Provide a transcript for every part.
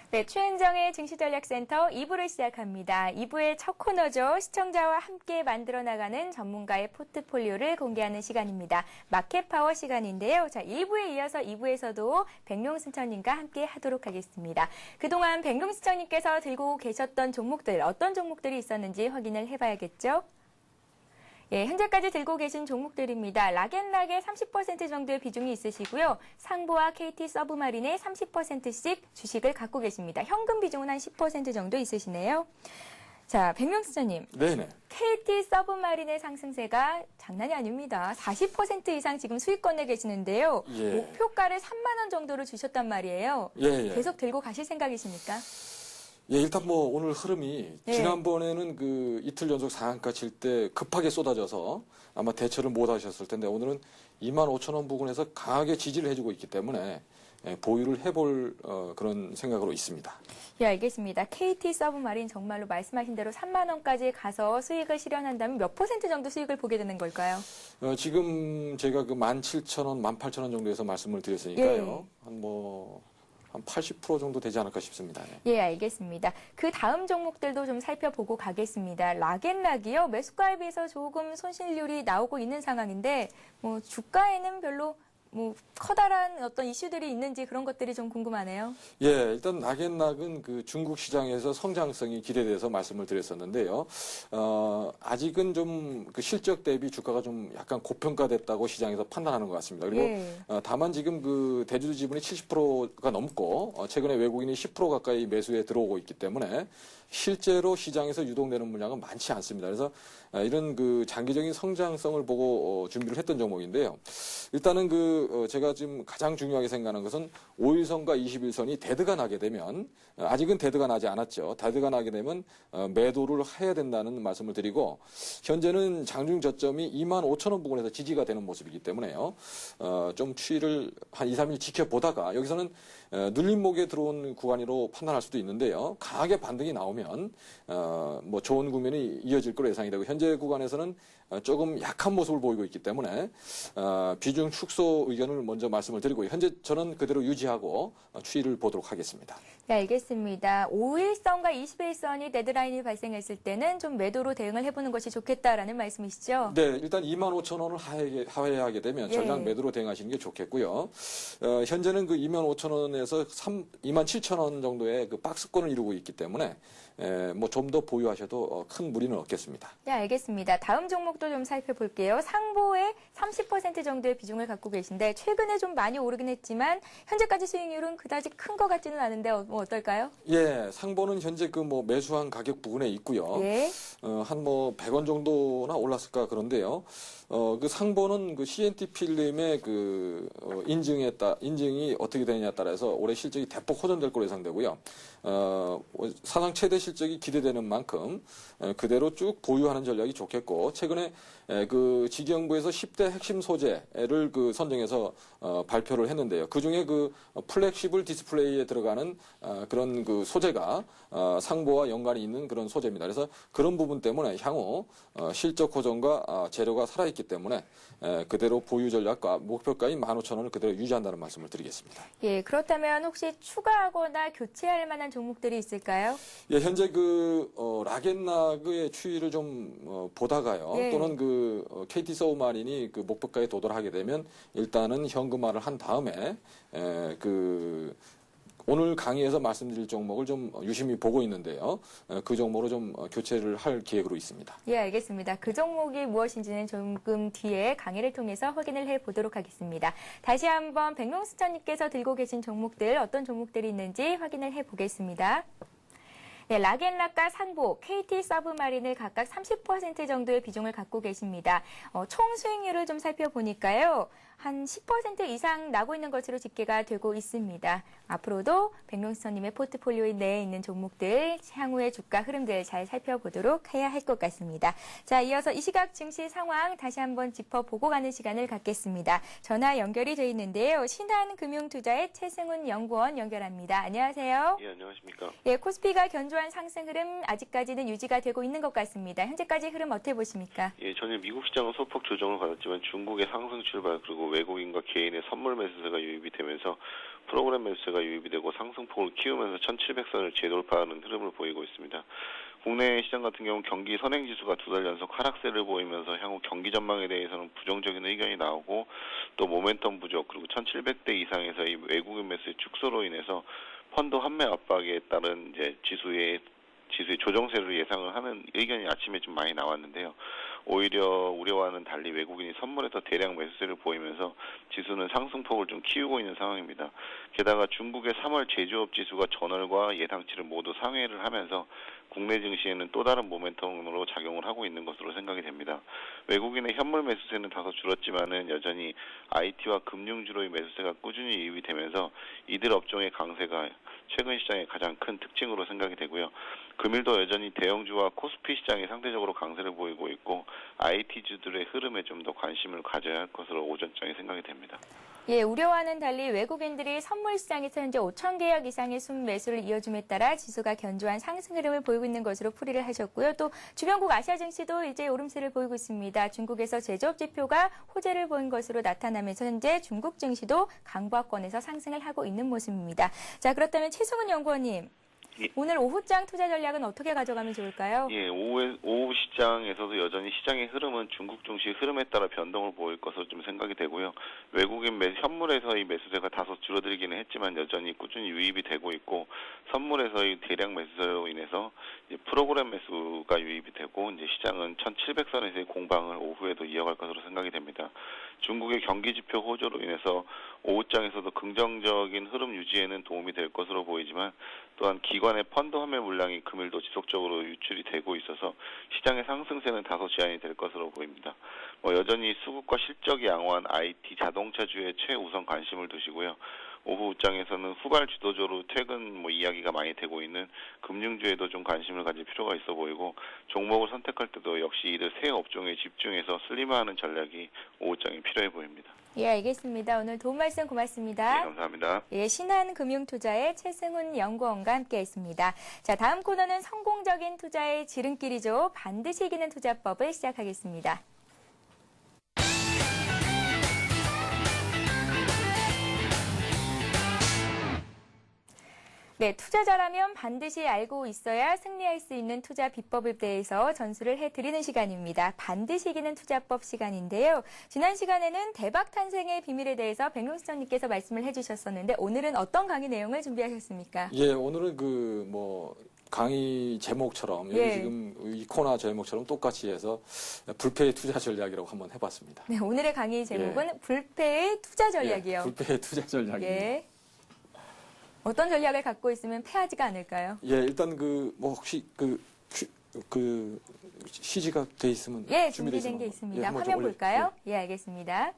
네, 최은정의 증시전략센터 2부를 시작합니다. 2부의 첫 코너죠. 시청자와 함께 만들어 나가는 전문가의 포트폴리오를 공개하는 시간입니다. 마켓파워 시간인데요. 자, 1부에 이어서 2부에서도 백룡순천님과 함께 하도록 하겠습니다. 그동안 백룡순천님께서 들고 계셨던 종목들, 어떤 종목들이 있었는지 확인을 해봐야겠죠? 예, 현재까지 들고 계신 종목들입니다. 락앤락의 30% 정도의 비중이 있으시고요. 상보와 KT 서브마린의 30%씩 주식을 갖고 계십니다. 현금 비중은 한 10% 정도 있으시네요. 자, 백명수자님. 네네. KT 서브마린의 상승세가 장난이 아닙니다. 40% 이상 지금 수익권에 계시는데요. 예. 목표가를 3만 원 정도로 주셨단 말이에요. 예. 계속 들고 가실 생각이십니까? 예, 일단 뭐 오늘 흐름이 예. 지난번에는 그 이틀 연속 상한가 칠 때 급하게 쏟아져서 아마 대처를 못 하셨을 텐데 오늘은 25,000원 부근에서 강하게 지지를 해주고 있기 때문에 보유를 해볼 그런 생각으로 있습니다. 예, 알겠습니다. KT 서브마린 정말로 말씀하신 대로 3만 원까지 가서 수익을 실현한다면 몇 퍼센트 정도 수익을 보게 되는 걸까요? 지금 제가 그 17,000원, 18,000원 정도에서 말씀을 드렸으니까요. 예. 한 80% 정도 되지 않을까 싶습니다. 예, 알겠습니다. 그 다음 종목들도 좀 살펴보고 가겠습니다. 락앤락이요. 매수가에 비해서 조금 손실률이 나오고 있는 상황인데 뭐 주가에는 별로 뭐 커다란 어떤 이슈들이 있는지 그런 것들이 좀 궁금하네요. 예, 일단 락앤락은 그 중국 시장에서 성장성이 기대돼서 말씀을 드렸었는데요. 아직은 좀 그 실적 대비 주가가 좀 약간 고평가됐다고 시장에서 판단하는 것 같습니다. 그리고 예. 다만 지금 그 대주주 지분이 70%가 넘고 최근에 외국인이 10% 가까이 매수에 들어오고 있기 때문에 실제로 시장에서 유동되는 물량은 많지 않습니다. 그래서 이런 그 장기적인 성장성을 보고 준비를 했던 종목인데요. 일단은 제가 지금 가장 중요하게 생각하는 것은 5일선과 21선이 데드가 나게 되면 아직은 데드가 나지 않았죠. 데드가 나게 되면 매도를 해야 된다는 말씀을 드리고 현재는 장중 저점이 25,000원 부근에서 지지가 되는 모습이기 때문에요. 좀 추이를 한 2, 3일 지켜보다가 여기서는 눌림목에 들어온 구간으로 판단할 수도 있는데요. 강하게 반등이 나오면 뭐 좋은 국면이 이어질 거로 예상이 되고 현재 구간에서는 조금 약한 모습을 보이고 있기 때문에 비중 축소 의견을 먼저 말씀을 드리고 현재 저는 그대로 유지하고 추이를 보도록 하겠습니다. 네, 알겠습니다. 5일선과 21선이 데드라인이 발생했을 때는 좀 매도로 대응을 해보는 것이 좋겠다라는 말씀이시죠? 네, 일단 25,000원을 하회하게 되면 예. 전량 매도로 대응하시는 게 좋겠고요. 현재는 그 25,000원에서 27,000원 정도의 그 박스권을 이루고 있기 때문에 뭐 좀 더 보유하셔도 큰 무리는 없겠습니다. 네, 알겠습니다. 다음 종목도 좀 살펴볼게요. 상보에 30% 정도의 비중을 갖고 계신데 최근에 좀 많이 오르긴 했지만 현재까지 수익률은 그다지 큰 것 같지는 않은데 뭐 어떨까요? 예, 상보는 현재 그 뭐 매수한 가격 부근에 있고요. 예. 한 뭐 100원 정도나 올랐을까 그런데요. 그 상보는 그 CNT 필름의 그 인증이 어떻게 되느냐에 따라서 올해 실적이 대폭 호전될 걸로 예상되고요. 사상 최대 실적이 기대되는 만큼 그대로 쭉 보유하는 전략이 좋겠고 최근에 그 직영부에서 10대 핵심 소재를 그 선정해서 발표를 했는데요. 그 중에 그 플렉시블 디스플레이에 들어가는 그런 그 소재가 상보와 연관이 있는 그런 소재입니다. 그래서 그런 부분 때문에 향후 실적 호전과 재료가 살아있기 때문에 그대로 보유 전략과 목표가인 15,000원을 그대로 유지한다는 말씀을 드리겠습니다. 예, 그렇다면 혹시 추가하거나 교체할 만한 종목들이 있을까요? 예, 현재 락앤락의 추이를 좀 보다가요. 예. 또는 KT 서브마린이 그 목표가에 도달하게 되면 일단은 현금화를 한 다음에 오늘 강의에서 말씀드릴 종목을 좀 유심히 보고 있는데요. 그 종목으로 좀 교체를 할 계획으로 있습니다. 예, 알겠습니다. 그 종목이 무엇인지는 조금 뒤에 강의를 통해서 확인을 해보도록 하겠습니다. 다시 한번 백명수천님께서 들고 계신 종목들 어떤 종목들이 있는지 확인을 해보겠습니다. 네, 락앤락과 상보, KT 서브마린을 각각 30% 정도의 비중을 갖고 계십니다. 총 수익률을 좀 살펴보니까요. 한 10% 이상 나고 있는 것으로 집계가 되고 있습니다. 앞으로도 백룡수천님의 포트폴리오 내에 있는 종목들, 향후의 주가 흐름들 잘 살펴보도록 해야 할 것 같습니다. 자, 이어서 이 시각 증시 상황 다시 한번 짚어보고 가는 시간을 갖겠습니다. 전화 연결이 돼 있는데요. 신한금융투자의 최승훈 연구원 연결합니다. 안녕하세요. 예, 안녕하십니까. 예, 코스피가 견조한 상승 흐름 아직까지는 유지가 되고 있는 것 같습니다. 현재까지 흐름 어떻게 보십니까? 예, 전일 미국 시장은 소폭 조정을 받았지만 중국의 상승 출발 그리고 그리고 외국인과 개인의 선물 매수세가 유입이 되면서 프로그램 매수세가 유입이 되고 상승폭을 키우면서 1700선을 재돌파하는 흐름을 보이고 있습니다. 국내 시장 같은 경우는 경기 선행지수가 2달 연속 하락세를 보이면서 향후 경기 전망에 대해서는 부정적인 의견이 나오고 또 모멘텀 부족 그리고 1700대 이상에서의 외국인 매수의 축소로 인해서 펀드 환매 압박에 따른 이제 지수의 조정세를 예상을 하는 의견이 아침에 좀 많이 나왔는데요. 오히려 우려와는 달리 외국인이 선물에서 대량 매수세를 보이면서 지수는 상승폭을 좀 키우고 있는 상황입니다. 게다가 중국의 3월 제조업 지수가 전월과 예상치를 모두 상회를 하면서 국내 증시에는 또 다른 모멘텀으로 작용을 하고 있는 것으로 생각이 됩니다. 외국인의 현물 매수세는 다소 줄었지만은 여전히 IT와 금융주로의 매수세가 꾸준히 유입이 되면서 이들 업종의 강세가 최근 시장의 가장 큰 특징으로 생각이 되고요. 금일도 여전히 대형주와 코스피 시장이 상대적으로 강세를 보이고 있고 IT주들의 흐름에 좀 더 관심을 가져야 할 것으로 오전장에 생각이 됩니다. 예, 우려와는 달리 외국인들이 선물 시장에서 현재 5천 개역 이상의 순매수를 이어줌에 따라 지수가 견조한 상승 흐름을 보이고 있는 것으로 풀이를 하셨고요. 또 주변국 아시아 증시도 이제 오름세를 보이고 있습니다. 중국에서 제조업 지표가 호재를 보인 것으로 나타나면서 현재 중국 증시도 강보합권에서 상승을 하고 있는 모습입니다. 자, 그렇다면 최승훈 연구원님. 예. 오늘 오후장 투자 전략은 어떻게 가져가면 좋을까요? 예, 오후 시장에서도 여전히 시장의 흐름은 중국 증시 흐름에 따라 변동을 보일 것으로 좀 생각이 되고요. 외국인 현물에서의 매수세가 다소 줄어들기는 했지만 여전히 꾸준히 유입이 되고 있고 선물에서의 대량 매수세로 인해서 이제 프로그램 매수가 유입이 되고 이제 시장은 1700선에서의 공방을 오후에도 이어갈 것으로 생각이 됩니다. 중국의 경기 지표 호조로 인해서 오후장에서도 긍정적인 흐름 유지에는 도움이 될 것으로 보이지만 또한 기관의 펀드 환매 물량이 금일도 지속적으로 유출이 되고 있어서 시장의 상승세는 다소 제한이 될 것으로 보입니다. 여전히 수급과 실적이 양호한 IT 자동차주에 최우선 관심을 두시고요. 오후 장에서는 후발 주도적으로 퇴근 이야기가 많이 되고 있는 금융주에도 좀 관심을 가질 필요가 있어 보이고 종목을 선택할 때도 역시 이들 세 업종에 집중해서 슬림화하는 전략이 오후 장에 필요해 보입니다. 예, 알겠습니다. 오늘 도움 말씀 고맙습니다. 네, 감사합니다. 예, 신한금융투자의 최승훈 연구원과 함께했습니다. 자, 다음 코너는 성공적인 투자의 지름길이죠. 반드시 이기는 투자법을 시작하겠습니다. 네, 투자자라면 반드시 알고 있어야 승리할 수 있는 투자 비법에 대해서 전수를 해드리는 시간입니다. 반드시 이기는 투자법 시간인데요. 지난 시간에는 대박 탄생의 비밀에 대해서 백룡수천님께서 말씀을 해주셨었는데 오늘은 어떤 강의 내용을 준비하셨습니까? 예, 오늘은 강의 제목처럼 여기 예. 지금 이 코너 제목처럼 똑같이 해서 불패의 투자 전략이라고 한번 해봤습니다. 네, 오늘의 강의 제목은 불패의 투자 전략이요. 예, 불패의 투자 전략입니다. 예. 어떤 전략을 갖고 있으면 패하지가 않을까요? 예, 일단 혹시 CG가 돼 있으면 예, 준비돼 준비된 게 있으면 있습니다. 예, 한번 화면 좀 볼까요? 예, 알겠습니다.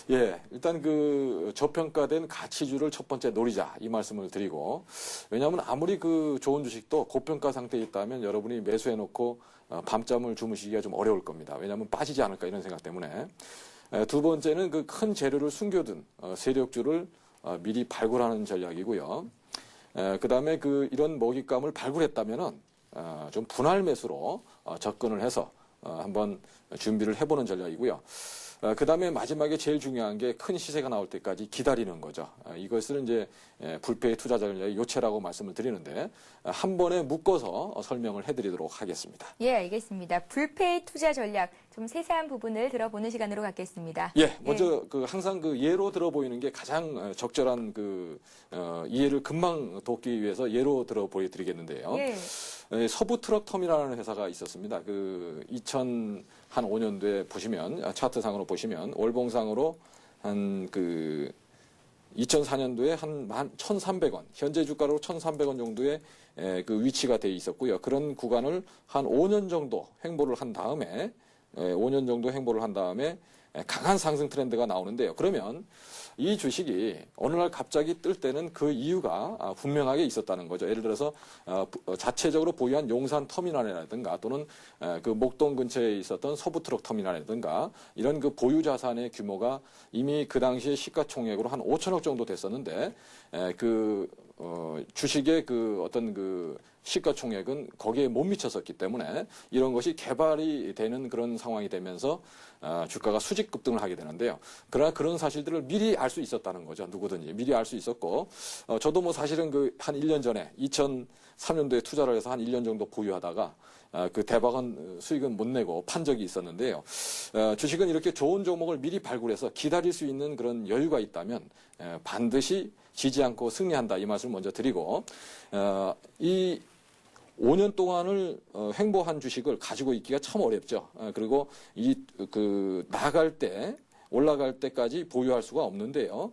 예, 일단 저평가된 가치주를 첫 번째 노리자 이 말씀을 드리고 왜냐하면 아무리 좋은 주식도 고평가 상태에 있다면 여러분이 매수해놓고 밤잠을 주무시기가 좀 어려울 겁니다. 왜냐하면 빠지지 않을까 이런 생각 때문에. 두 번째는 큰 재료를 숨겨둔 세력주를 미리 발굴하는 전략이고요. 그 다음에 이런 먹잇감을 발굴했다면은 좀 분할 매수로 접근을 해서 한번 준비를 해보는 전략이고요. 그 다음에 마지막에 제일 중요한 게 큰 시세가 나올 때까지 기다리는 거죠. 이것을 이제 불패의 투자 전략의 요체라고 말씀을 드리는데 한 번에 묶어서 설명을 해드리도록 하겠습니다. 예, 알겠습니다. 불패의 투자 전략 좀 세세한 부분을 들어보는 시간으로 갖겠습니다. 예, 먼저 항상 예로 들어 보이는 게 가장 적절한 이해를 금방 돕기 위해서 예로 들어 보여드리겠는데요. 예. 서부 트럭 터미널이라는 회사가 있었습니다. 2005년도에 보시면 차트상으로 보시면 월봉상으로 한 2004년도에 한 1,300원, 현재 주가로 1,300원 정도의 위치가 돼 있었고요. 그런 구간을 한 5년 정도 횡보를 한 다음에 강한 상승 트렌드가 나오는데요. 그러면 이 주식이 어느 날 갑자기 뜰 때는 그 이유가 분명하게 있었다는 거죠. 예를 들어서 자체적으로 보유한 용산 터미널이라든가 또는 목동 근처에 있었던 서부트럭 터미널이라든가 이런 보유 자산의 규모가 이미 그 당시에 시가총액으로 한 5천억 정도 됐었는데 주식의 그 어떤 그 시가총액은 거기에 못 미쳤었기 때문에 이런 것이 개발이 되는 그런 상황이 되면서 주가가 수직 급등을 하게 되는데요. 그러나 그런 사실들을 미리 알 수 있었다는 거죠. 누구든지 미리 알 수 있었고, 저도 뭐 사실은 그 한 1년 전에 2003년도에 투자를 해서 한 1년 정도 보유하다가 그 대박은 수익은 못 내고 판 적이 있었는데요. 주식은 이렇게 좋은 종목을 미리 발굴해서 기다릴 수 있는 그런 여유가 있다면 반드시 지지 않고 승리한다, 이 말씀을 먼저 드리고, 이 5년 동안을 횡보한 주식을 가지고 있기가 참 어렵죠. 그리고 나갈 때, 올라갈 때까지 보유할 수가 없는데요.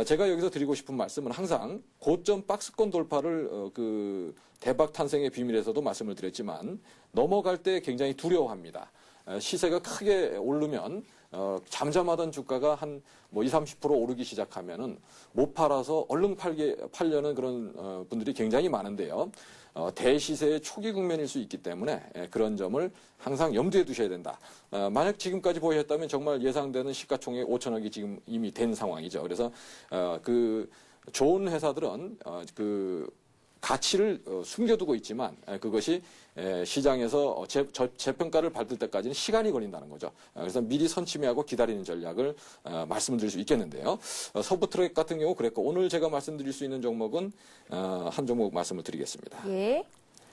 제가 여기서 드리고 싶은 말씀은 항상 고점 박스권 돌파를 대박 탄생의 비밀에서도 말씀을 드렸지만 넘어갈 때 굉장히 두려워합니다. 시세가 크게 오르면 잠잠하던 주가가 한 20, 30% 오르기 시작하면은 못 팔아서 얼른 팔려는 그런 분들이 굉장히 많은데요. 대시세의 초기 국면일 수 있기 때문에 그런 점을 항상 염두에 두셔야 된다. 만약 지금까지 보셨다면 정말 예상되는 시가총액 5천억이 지금 이미 된 상황이죠. 그래서 그 좋은 회사들은 가치를 숨겨두고 있지만 그것이 시장에서 재평가를 받을 때까지는 시간이 걸린다는 거죠. 그래서 미리 선침해하고 기다리는 전략을 말씀드릴 수 있겠는데요. 서부트랙 같은 경우 그랬고, 오늘 제가 말씀드릴 수 있는 종목은 한 종목 말씀을 드리겠습니다. 예.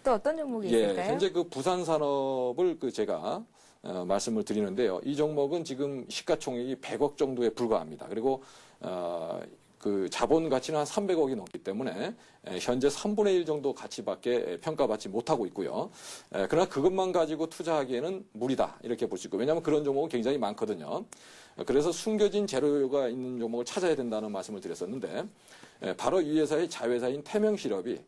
또 어떤 종목이 있을까요? 현재 그 부산산업을 제가 말씀을 드리는데요. 이 종목은 지금 시가총액이 100억 정도에 불과합니다. 그리고 그 자본 가치는 한 300억이 넘기 때문에 현재 3분의 1 정도 가치밖에 평가받지 못하고 있고요. 그러나 그것만 가지고 투자하기에는 무리다, 이렇게 볼 수 있고, 왜냐하면 그런 종목은 굉장히 많거든요. 그래서 숨겨진 재료가 있는 종목을 찾아야 된다는 말씀을 드렸었는데, 바로 이 회사의 자회사인 태명실업이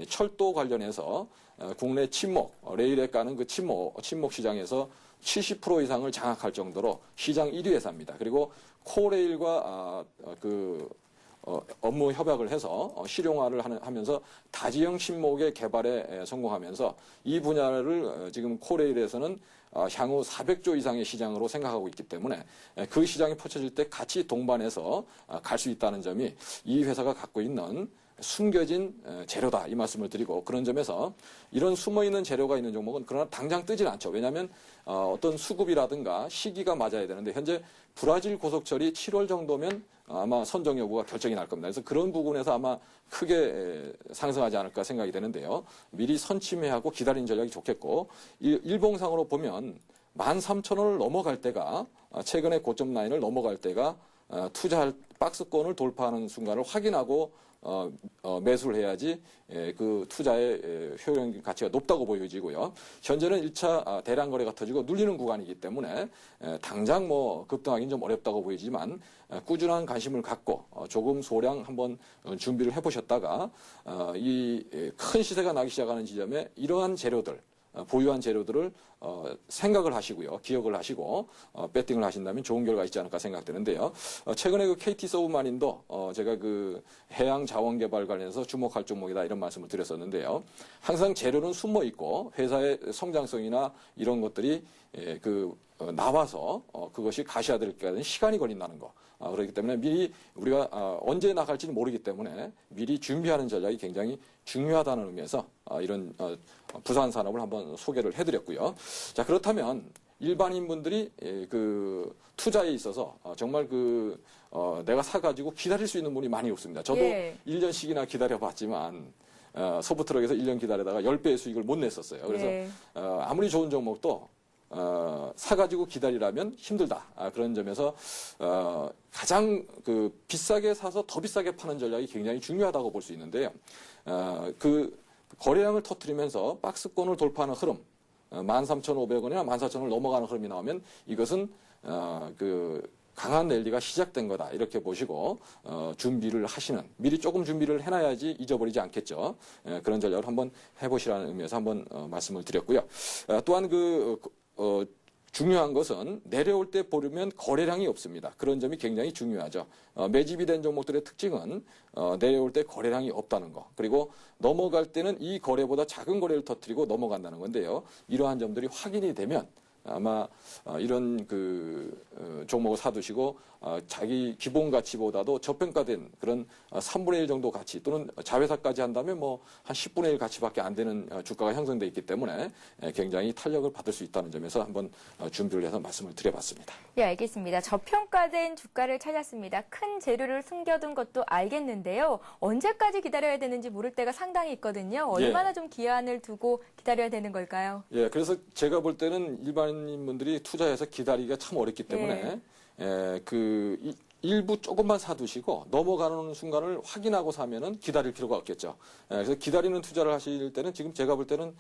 철도 관련해서 국내 침목, 레일에 까는 그 침목 시장에서 70% 이상을 장악할 정도로 시장 1위 회사입니다. 그리고 코레일과 업무 협약을 해서 실용화를 하면서 다지형 침목의 개발에 성공하면서 이 분야를 지금 코레일에서는 향후 400조 이상의 시장으로 생각하고 있기 때문에 그 시장이 펼쳐질 때 같이 동반해서 갈 수 있다는 점이 이 회사가 갖고 있는 숨겨진 재료다, 이 말씀을 드리고, 그런 점에서 이런 숨어있는 재료가 있는 종목은 그러나 당장 뜨진 않죠. 왜냐하면 어떤 수급이라든가 시기가 맞아야 되는데, 현재 브라질 고속철이 7월 정도면 아마 선정 여부가 결정이 날 겁니다. 그래서 그런 부분에서 아마 크게 상승하지 않을까 생각이 되는데요. 미리 선침해하고 기다리는 전략이 좋겠고, 일봉상으로 보면 13,000원을 넘어갈 때가, 최근에 고점 라인을 넘어갈 때가 투자할 박스권을 돌파하는 순간을 확인하고 매수를 해야지 그 투자의 효용 가치가 높다고 보여지고요. 현재는 1차 대량 거래가 터지고 눌리는 구간이기 때문에 당장 급등하기는 좀 어렵다고 보이지만 꾸준한 관심을 갖고 조금 소량 한번 준비를 해보셨다가 이 큰 시세가 나기 시작하는 지점에 이러한 재료들, 보유한 재료들을 생각을 하시고요, 기억을 하시고 배팅을 하신다면 좋은 결과 있지 않을까 생각되는데요. 최근에 그 KT 서브마린도 제가 그 해양 자원 개발 관련해서 주목할 종목이다, 이런 말씀을 드렸었는데요. 항상 재료는 숨어 있고 회사의 성장성이나 이런 것들이 나와서 그것이 가시화될 때까지 시간이 걸린다는 거. 그렇기 때문에 미리 우리가 언제 나갈지는 모르기 때문에 미리 준비하는 전략이 굉장히 중요하다는 의미에서 이런 부산 산업을 한번 소개를 해드렸고요. 자, 그렇다면 일반인 분들이 그 투자에 있어서 정말 내가 사가지고 기다릴 수 있는 분이 많이 없습니다. 저도 1년씩이나 기다려봤지만 소프트럭에서 1년 기다리다가 10배의 수익을 못 냈었어요. 그래서 아무리 좋은 종목도 사가지고 기다리라면 힘들다. 그런 점에서 가장 비싸게 사서 더 비싸게 파는 전략이 굉장히 중요하다고 볼 수 있는데요. 거래량을 터뜨리면서 박스권을 돌파하는 흐름, 13,500원이나 14,000원을 넘어가는 흐름이 나오면 이것은 강한 랠리가 시작된 거다, 이렇게 보시고 준비를 하시는, 미리 조금 준비를 해놔야지 잊어버리지 않겠죠. 그런 전략을 한번 해보시라는 의미에서 한번 말씀을 드렸고요. 또한 중요한 것은 내려올 때 보려면 거래량이 없습니다. 그런 점이 굉장히 중요하죠. 매집이 된 종목들의 특징은 내려올 때 거래량이 없다는 거, 그리고 넘어갈 때는 이 거래보다 작은 거래를 터뜨리고 넘어간다는 건데요. 이러한 점들이 확인이 되면 아마 이런 종목을 사두시고 자기 기본 가치보다도 저평가된 그런 3분의 1 정도 가치 또는 자회사까지 한다면 뭐 한 10분의 1 가치밖에 안 되는 주가가 형성돼 있기 때문에 굉장히 탄력을 받을 수 있다는 점에서 한번 준비를 해서 말씀을 드려봤습니다. 네, 알겠습니다. 저평가된 주가를 찾았습니다. 큰 재료를 숨겨둔 것도 알겠는데요. 언제까지 기다려야 되는지 모를 때가 상당히 있거든요. 얼마나 좀 기한을 두고 기다려야 되는 걸까요? 예, 그래서 제가 볼 때는 일반인분들이 투자해서 기다리기가 참 어렵기 때문에 일부 조금만 사두시고 넘어가는 순간을 확인하고 사면은 기다릴 필요가 없겠죠. 그래서 기다리는 투자를 하실 때는 지금 제가 볼 때는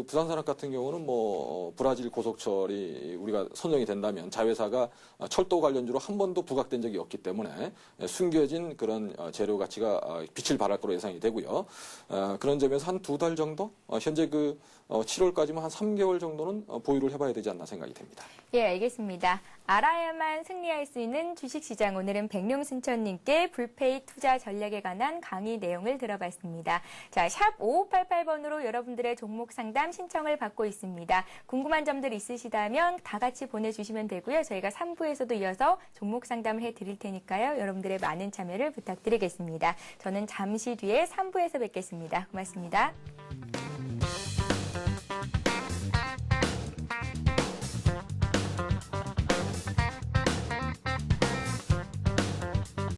부산산업 같은 경우는 뭐 브라질 고속철이 우리가 선정이 된다면 자회사가 철도 관련주로 한 번도 부각된 적이 없기 때문에 숨겨진 그런 재료 가치가 빛을 발할 거로 예상이 되고요. 그런 점에서 한 2달 정도 현재 7월까지만 한 3개월 정도는 보유를 해봐야 되지 않나 생각이 됩니다. 예, 알겠습니다. 알아야만 승리할 수 있는 주식시장. 오늘은 백룡순천님께 불페이 투자 전략에 관한 강의 내용을 들어봤습니다. 자, 샵 5588번으로 여러분들의 종목 상담 신청을 받고 있습니다. 궁금한 점들 있으시다면 다 같이 보내주시면 되고요. 저희가 3부에서도 이어서 종목 상담을 해드릴 테니까요. 여러분들의 많은 참여를 부탁드리겠습니다. 저는 잠시 뒤에 3부에서 뵙겠습니다. 고맙습니다.